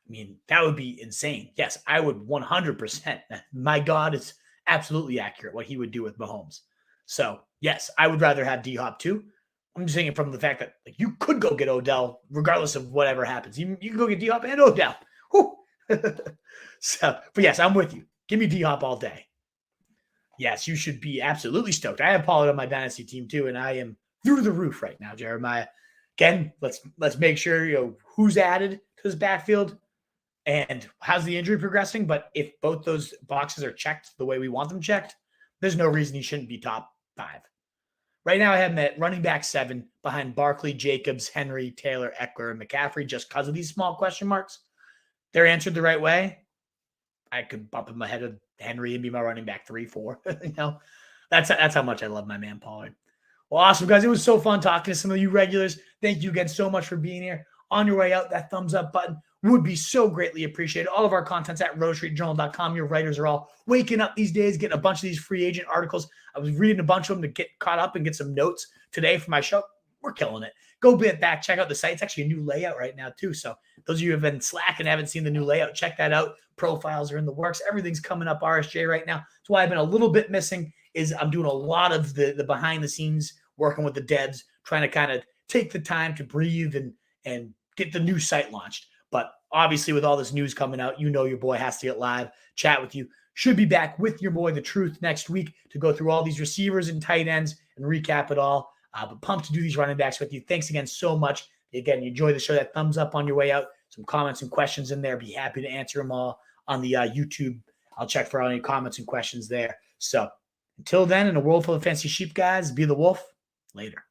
mean, that would be insane. Yes, I would 100%. My God, it's absolutely accurate what he would do with Mahomes. So, yes, I would rather have D-Hop too. I'm just saying from the fact that you could go get Odell regardless of whatever happens. You can go get D-Hop and Odell. So, but yes, I'm with you. Give me D-Hop all day. Yes, you should be absolutely stoked. I have Pollard on my dynasty team too, and I am through the roof right now, Jeremiah. Again, let's make sure who's added to this backfield and how's the injury progressing. But if both those boxes are checked the way we want them checked, there's no reason he shouldn't be top 5. Right now, I have him at running back 7 behind Barkley, Jacobs, Henry, Taylor, Eckler, and McCaffrey just because of these small question marks. They're answered the right way. I could bump him ahead of Henry and be my running back 3, 4. That's how much I love my man Pollard. Well, awesome, guys. It was so fun talking to some of you regulars. Thank you again so much for being here. On your way out, that thumbs up button would be so greatly appreciated. All of our content's at rotostreetjournal.com. Your writers are all waking up these days, getting a bunch of these free agent articles. I was reading a bunch of them to get caught up and get some notes today for my show. We're killing it. Go back, check out the site. It's actually a new layout right now, too. So those of you who have been slack and haven't seen the new layout, check that out. Profiles are in the works. Everything's coming up RSJ right now. That's why I've been a little bit missing is I'm doing a lot of the behind the scenes, working with the devs, trying to kind of take the time to breathe and get the new site launched. But obviously with all this news coming out, your boy has to get live, chat with you. Should be back with your boy, The Truth, next week to go through all these receivers and tight ends and recap it all. But pumped to do these running backs with you. Thanks again so much. Again, you enjoy the show, that thumbs up on your way out. Some comments and questions in there. Be happy to answer them all on the YouTube. I'll check for all any comments and questions there. So until then, in a world full of fancy sheep, guys, be the wolf. Later.